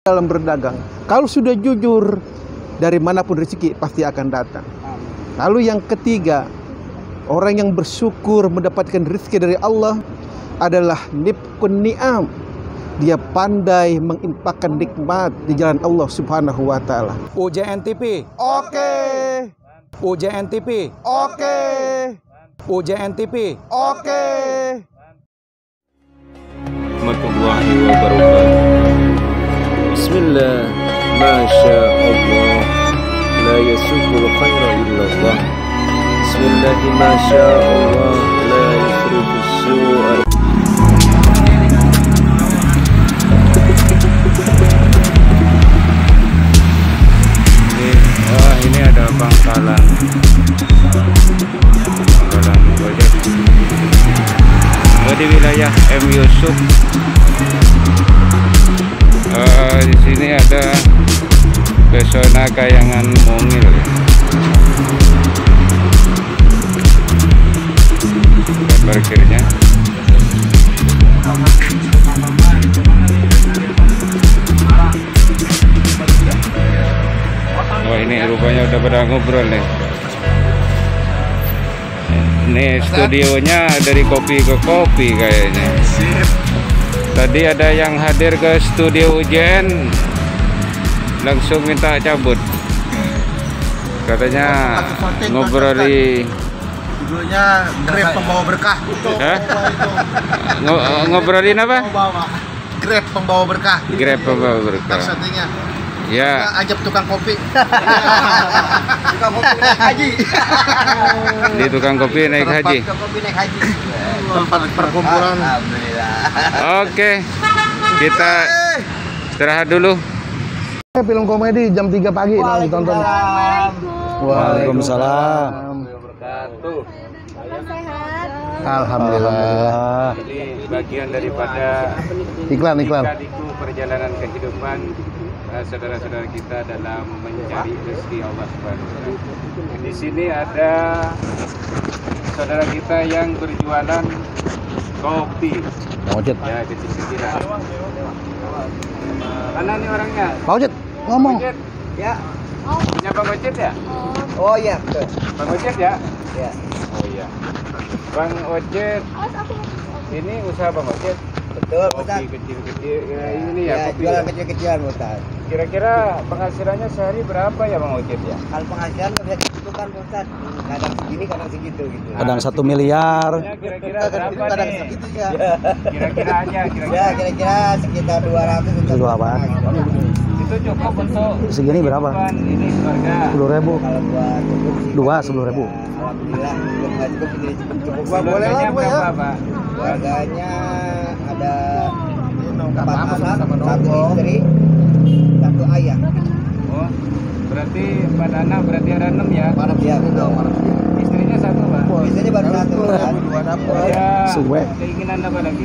dalam berdagang. Kalau sudah jujur, dari manapun rezeki pasti akan datang. Lalu yang ketiga, orang yang bersyukur mendapatkan rezeki dari Allah adalah nibkun ni'am. Dia pandai menginfakkan nikmat di jalan Allah Subhanahu wa taala. UJN TV. Oke. UJN TV. Oke. UJN TV. Oke. Warahmatullahi wabarakatuh. Bismillah, Masya Allah, la yasukul khaira illallah. Bismillah, Masya Allah, la yusrifus su'a. Ini ada pangkalan ojek di wilayah M Yusuf. Di sini ada pesona Kayangan Mungil. Tempat parkirnya. Oh, ini rupanya udah pada ngobrol nih. Ini studionya dari kopi ke kopi kayaknya. Tadi ada yang hadir ke studio UJN langsung minta cabut. Katanya ngobroli Judulnya Grab pembawa berkah. Ngobrolin apa? Grab pembawa berkah. Grab pembawa berkah. Maksudnya Ya. ajak tukang kopi. Tukang kopi naik haji. Di tukang kopi naik haji. Tukang kopi naik haji. Tempat perkumpulan. Alhamdulillah. Oke. Kita istirahat dulu. Film komedi jam 3 pagi nah ditonton. Waalaikumsalam. Sehat. Alhamdulillah. Ini bagian daripada Iklan. Iklan perjalanan kehidupan saudara-saudara kita dalam mencari rezeki Allah Subhanahu wa taala. Di sini ada saudara kita yang berjualan kopi. Ojek. Ya, kecil-kecilan. Mana nih orangnya? Pak Ojek ngomong. Ojek. Ya. Punya Bang Ojek ya? Oh iya. Bang Ojek ya? Ya. Oh iya. Bang Ojek. Ini usaha Bang Ojek. Betul, Ustaz. Kopi kecil-kecil ya, ini ya, Ya, kopi. jualan Ya. kecil-kecilan, Ustaz. Kira-kira penghasilannya sehari berapa ya Bang Ojek ya? Kalau penghasilan nggak bisa ditentukan, Ustaz. Kadang segini, kadang segitu gitu. Kadang 1 miliar. Ya, kira-kira berapa Kadang nih? segitu ya. Kira-kira aja, Ya, kira-kira. kira-kira sekitar 200 untuk Itu apaan? Itu cukup untuk Segini berapa? kehidupan ini keluarga. 10.000. Kalau buat cukup sih. Dua, 10.000. Ya, alhamdulillah, belum nggak cukup ini cukup. Keluarganya berapa, Pak? Keluarganya ada 4 anak, 1 istri, 1 ayah. Oh, berarti 4 anak, berarti ada 6 ya? Ya, betul. Istrinya 1, Pak? Istrinya baru 1. Ya, Suwe. keinginan apa lagi?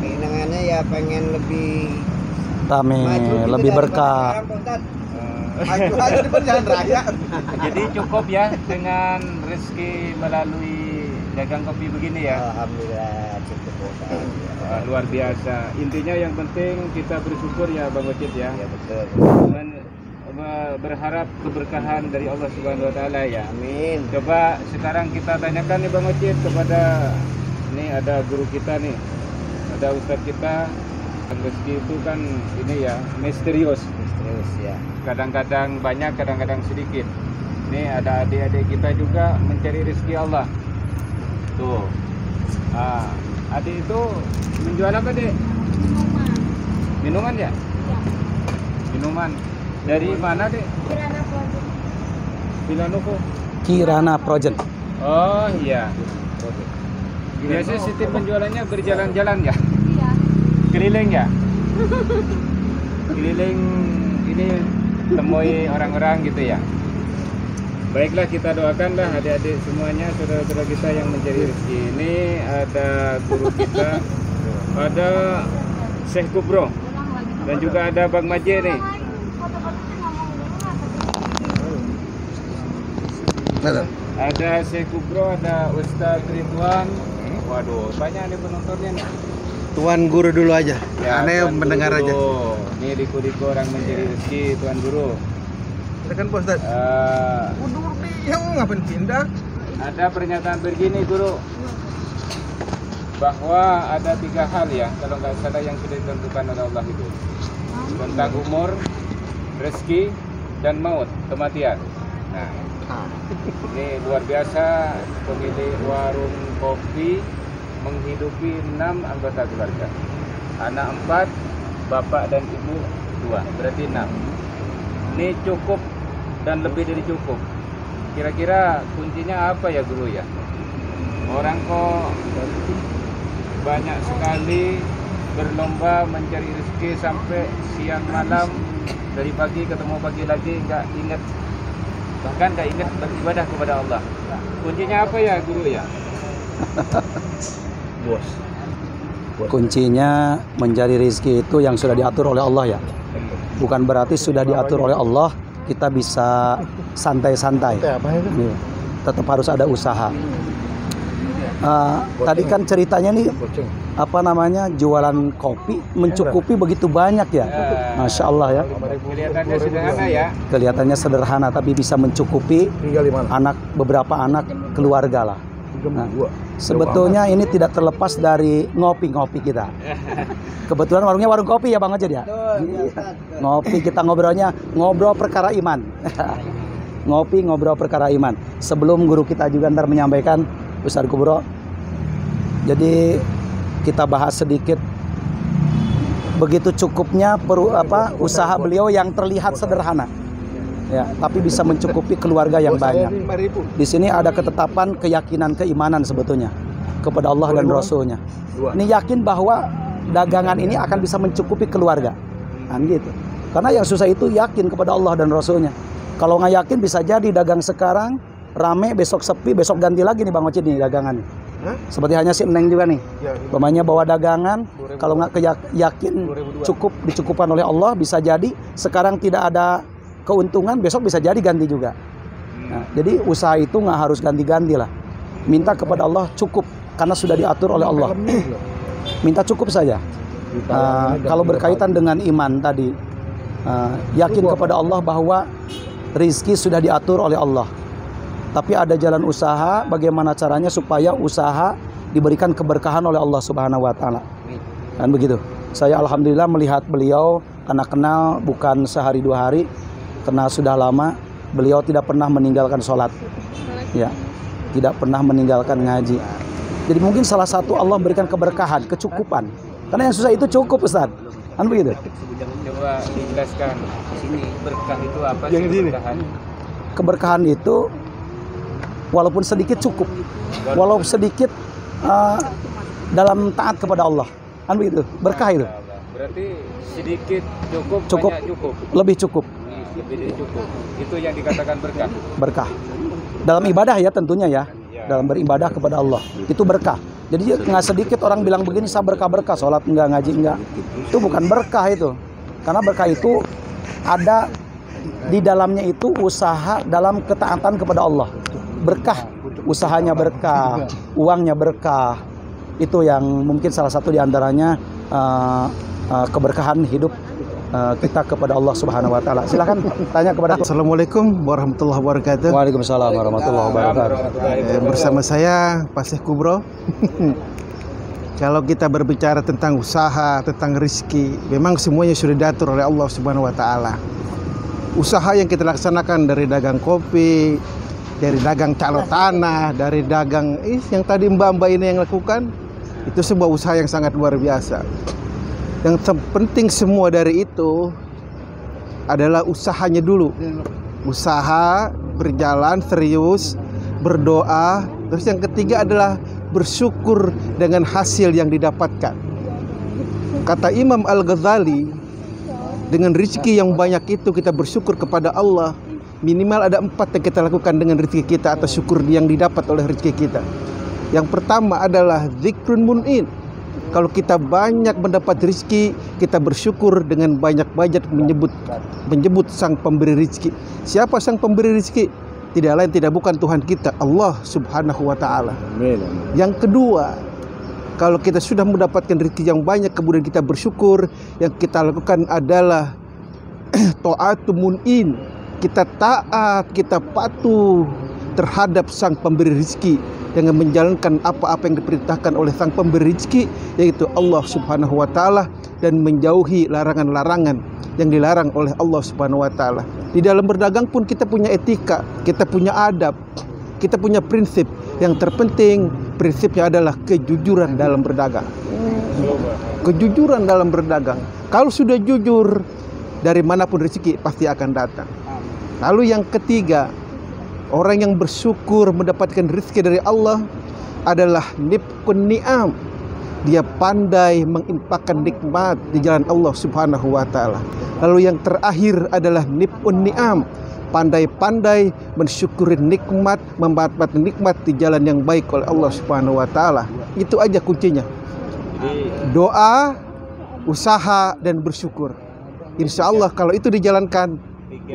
Keinginannya ya pengen lebih Rame, maju gitu lebih dari berkah. sekarang, Pak Ustadz. Maju aja di jalan raya. Jadi cukup ya dengan rezeki melalui dagang kopi begini ya? Alhamdulillah cukup, Pak Ustadz. Luar biasa. Intinya yang penting kita bersyukur ya Bang Ocit ya. Ya betul. Berharap keberkahan dari Allah Subhanahu wa taala ya. Amin. Coba sekarang kita tanyakan nih Bang Ocit kepada ini ada guru kita nih. Ada ustadz kita. Rezeki itu kan ini ya misterius. Terus ya. Kadang-kadang banyak, kadang-kadang sedikit. Ini ada adik-adik kita juga mencari rezeki Allah. Tuh. Adik itu menjual apa, Dek? Minuman ya? Minuman. Dari mana, Dek? Vilanovo. Kirana Project. Oh iya. Biasanya sistem penjualannya berjalan-jalan ya? Iya. Keliling ya? Keliling ini temui orang-orang gitu ya? Baiklah, kita doakanlah adik-adik semuanya, saudara-saudara kita yang mencari rezeki. Ini ada guru kita, ada Syekh Kubro, dan juga ada Bang Maje nih. Ada Syekh Kubro, ada Ustaz Ridwan. Waduh, banyak nih penontonnya nih. Tuan Guru dulu aja. Ya, Aneh Tuan mendengar Guru aja. dulu. Ini liku-liku orang mencari rezeki, Tuan Guru. Silakan Pak Ustaz. Mundur diam, ngapain pindah? Ada pernyataan begini, Guru, bahwa ada 3 hal ya, kalau nggak salah yang sudah ditentukan oleh Allah itu, tentang umur, rezeki, dan maut, kematian. Nah, ini luar biasa. Pemilik warung kopi menghidupi 6 anggota keluarga, anak 4, bapak dan ibu 2, berarti 6. Ini cukup dan lebih dari cukup. Kira-kira kuncinya apa ya, Guru ya? Orang kok banyak sekali berlomba mencari rezeki sampai siang malam, dari pagi ketemu pagi lagi, nggak ingat, bahkan nggak ingat beribadah kepada Allah. Kuncinya apa ya, Guru ya? Kuncinya mencari rezeki itu yang sudah diatur oleh Allah ya. Bukan berarti sudah diatur oleh Allah kita bisa santai-santai. Iya. Tetap harus ada usaha. Tadi kan ceritanya nih apa namanya, jualan kopi mencukupi begitu banyak ya. Masya Allah ya. Kelihatannya sederhana ya. Kelihatannya sederhana tapi bisa mencukupi beberapa anak keluarga lah. Nah, sebetulnya ini tidak terlepas dari ngopi-ngopi kita. Kebetulan warungnya warung kopi ya Bang Ojed ya. Ngopi, kita ngobrol perkara iman. Ngopi, ngobrol perkara iman. Sebelum guru kita juga ntar menyampaikan, Ustaz Kubro, jadi kita bahas sedikit begitu cukupnya usaha beliau yang terlihat sederhana. Ya, tapi bisa mencukupi keluarga yang banyak. Di sini ada ketetapan keyakinan keimanan sebetulnya kepada Allah dan Rasulnya. Ini yakin bahwa dagangan ini akan bisa mencukupi keluarga, kan gitu. Karena yang susah itu yakin kepada Allah dan Rasulnya. Kalau nggak yakin bisa jadi dagang sekarang rame, besok sepi, besok ganti lagi nih Bang Ocit nih dagangan. Seperti hanya si Neng juga nih. Pemainnya bawa dagangan, kalau nggak yakin cukup dicukupkan oleh Allah, bisa jadi sekarang tidak ada keuntungan, besok bisa jadi ganti juga. Nah, jadi usaha itu nggak harus ganti-ganti lah. Minta kepada Allah cukup karena sudah diatur oleh Allah. Minta cukup saja. Kalau berkaitan dengan iman tadi, yakin kepada Allah bahwa rizki sudah diatur oleh Allah. Tapi ada jalan usaha, bagaimana caranya supaya usaha diberikan keberkahan oleh Allah Subhanahu wa taala. Dan begitu. Saya alhamdulillah melihat beliau, karena kenal bukan sehari 2 hari, karena sudah lama, beliau tidak pernah meninggalkan sholat, ya, tidak pernah meninggalkan ngaji. Jadi mungkin salah satu Allah berikan keberkahan, kecukupan. Karena yang susah itu cukup, Ustaz. Kan begitu? Coba dijelaskan di sini, berkah itu apa sih keberkahan? Keberkahan itu walaupun sedikit cukup, walaupun sedikit dalam taat kepada Allah. Kan begitu? Berkah itu. Berarti sedikit cukup, banyak cukup. Lebih cukup. Lebih dari cukup. Itu yang dikatakan berkah. Berkah. Dalam ibadah ya tentunya ya. Dalam beribadah kepada Allah. Itu berkah. Jadi nggak sedikit orang bilang begini, saya berkah-berkah, sholat enggak, ngaji enggak. Itu bukan berkah itu. Karena berkah itu ada di dalamnya itu usaha dalam ketaatan kepada Allah. Berkah. Usahanya berkah, uangnya berkah. Itu yang mungkin salah satu diantaranya keberkahan hidup kita kepada Allah Subhanahu wa taala. Silakan tanya kepada. Assalamualaikum warahmatullahi wabarakatuh. Waalaikumsalam warahmatullahi wabarakatuh. Bersama saya Pak Syekh Kubro. Kalau kita berbicara tentang usaha, tentang rezeki, memang semuanya sudah diatur oleh Allah Subhanahu wa taala. Usaha yang kita laksanakan dari dagang kopi, dari dagang calo tanah, dari dagang yang tadi mbak-mbak ini yang lakukan, itu sebuah usaha yang sangat luar biasa. Yang terpenting semua dari itu adalah usahanya dulu. Usaha, berjalan, serius, berdoa. Terus yang ketiga adalah bersyukur dengan hasil yang didapatkan. Kata Imam Al-Ghazali, dengan rezeki yang banyak itu kita bersyukur kepada Allah. Minimal ada 4 yang kita lakukan dengan rezeki kita atau syukur yang didapat oleh rezeki kita. Yang pertama adalah zikrun mun'in. Kalau kita banyak mendapat rezeki, kita bersyukur dengan banyak-banyak menyebut sang pemberi rezeki. Siapa sang pemberi rezeki? Tidak lain tidak bukan Tuhan kita, Allah Subhanahu wa taala. Yang kedua, Kalau kita sudah mendapatkan rezeki yang banyak, kemudian kita bersyukur, yang kita lakukan adalah ta'atu mun'in. Kita taat, kita patuh terhadap sang pemberi rezeki dengan menjalankan apa-apa yang diperintahkan oleh sang pemberi rezeki, yaitu Allah Subhanahu wa taala, dan menjauhi larangan-larangan yang dilarang oleh Allah Subhanahu wa taala. Di dalam berdagang pun kita punya etika, kita punya adab, kita punya prinsip. Yang terpenting prinsipnya adalah kejujuran dalam berdagang. Kejujuran dalam berdagang. Kalau sudah jujur, dari manapun rezeki pasti akan datang. Lalu yang ketiga, orang yang bersyukur mendapatkan rezeki dari Allah adalah nibkun ni'am. Dia pandai menginfakkan nikmat di jalan Allah Subhanahu wa taala. Lalu yang terakhir adalah nibkun ni'am. Pandai-pandai mensyukuri nikmat, memanfaatkan nikmat di jalan yang baik oleh Allah Subhanahu wa taala. Itu aja kuncinya. Doa, usaha, dan bersyukur. Insya Allah kalau itu dijalankan,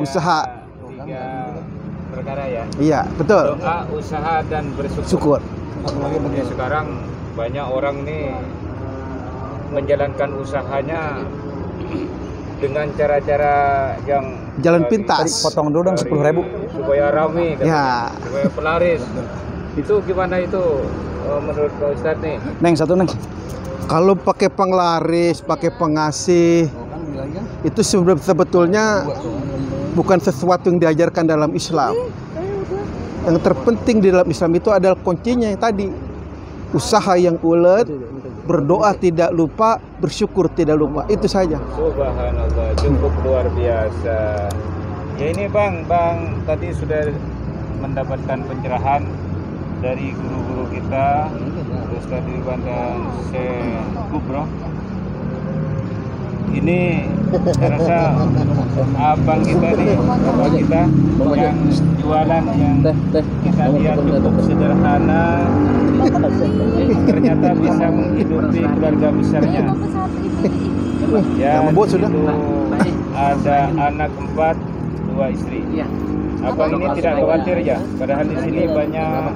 usaha. Tiga perkara ya. Iya, betul. Doa, usaha, dan bersyukur. Jadi sekarang banyak orang nih menjalankan usahanya dengan cara-cara yang jalan pintas. Potong dulu dong 10.000 supaya ramai, ya, supaya pelaris. Itu gimana itu menurut Pak Ustadz nih? Neng, satu Neng. Kalau pakai penglaris, pakai pengasih, itu sebetulnya bukan sesuatu yang diajarkan dalam Islam. Yang terpenting di dalam Islam itu adalah kuncinya yang tadi, usaha yang ulet, berdoa tidak lupa, bersyukur tidak lupa. Itu saja. Subhanallah, cukup luar biasa. Ya ini Bang tadi sudah mendapatkan pencerahan dari guru-guru kita, Ustadz Ridwan dan Syekh Kubro. Ini saya rasa abang kita nih, abang kita yang jualan yang kita lihat cukup sederhana, ternyata bisa menghidupi keluarga besarnya. Ya, sudah. Ada anak 4, 2 istri. Abang ini tidak khawatir ya, padahal di sini banyak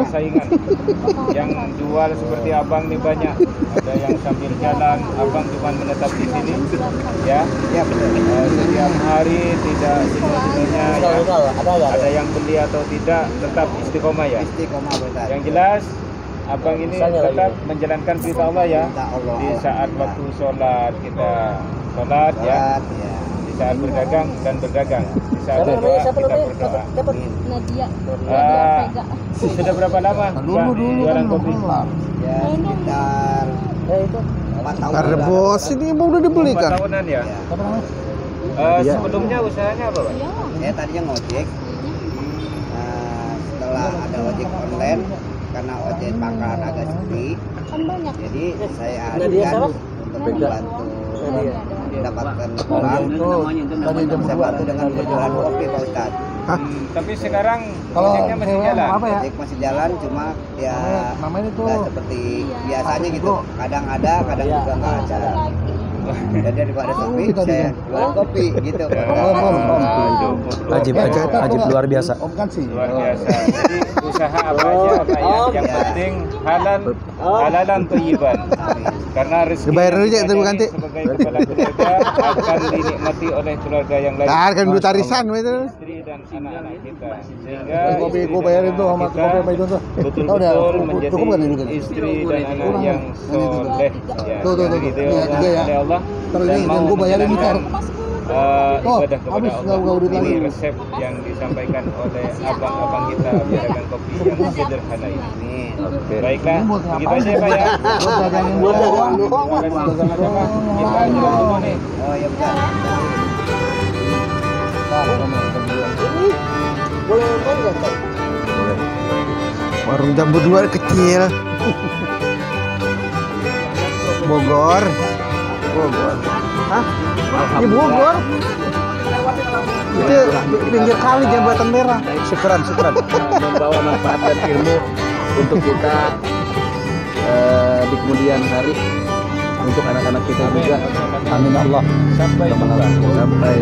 saingan yang jual seperti abang nih banyak. Ada yang sambil jalan, abang cuma menetap di sini, ya. Setiap hari tidak jenuh-jenuhnya, ya. Ada yang beli atau tidak, tetap istiqomah ya. Yang jelas, abang ini tetap menjalankan perintah Allah ya. Di saat waktu sholat kita sholat ya. Di saat berdagang dan berdagang. Di saat berdoa kita berdoa. Nadia. Sudah berapa lama jualan kopi? Ya sekitar 4 tahun. Rebos ini mau udah dibeli 4 kan? tahunan ya. Sebelumnya usahanya apa Pak? Saya tadinya ngojek. Setelah ada ojek online, karena ojek pangkalan agak sepi, jadi saya ajukan untuk membantu mendapatkan uang. Saya bantu dengan berjualan kopi Pak Ustadz. Tapi sekarang ojeknya masih jalan. Ojek masih jalan, cuma ya nggak seperti biasanya gitu. Kadang ada, kadang juga nggak ada. Dan daripada sepi, saya jualan kopi gitu. Ajib luar biasa. Luar biasa. Jadi usaha apa aja Pak ya, yang penting halalan thayyiban. Karena rezeki Dibayar dulu aja, itu bukan Ti. sebagai kepala keluarga akan dinikmati oleh keluarga yang lain. Nah, kan duit arisan itu. Istri dan anak-anak kita. Sehingga Kopi gue bayarin tuh sama kopi apa itu tuh. betul-betul menjadi istri dan anak yang soleh ya. Oleh Allah dan mau menjalankan ibadah kepada Allah. Ini resep yang disampaikan oleh abang-abang kita pedagang kopi yang sederhana ini. Baiklah, begitu aja Pak ya. Terima kasih sama-sama. Kita jalan dulu nih. Oh ya benar. Warung jambu 2 kecil. Bogor. Hah? Di Bogor. Itu pinggir kali Jembatan Merah. Syukuran. Membawa manfaat dan ilmu untuk kita di kemudian hari, untuk anak-anak kita juga. Amin Allah. Sampai jumpa. Sampai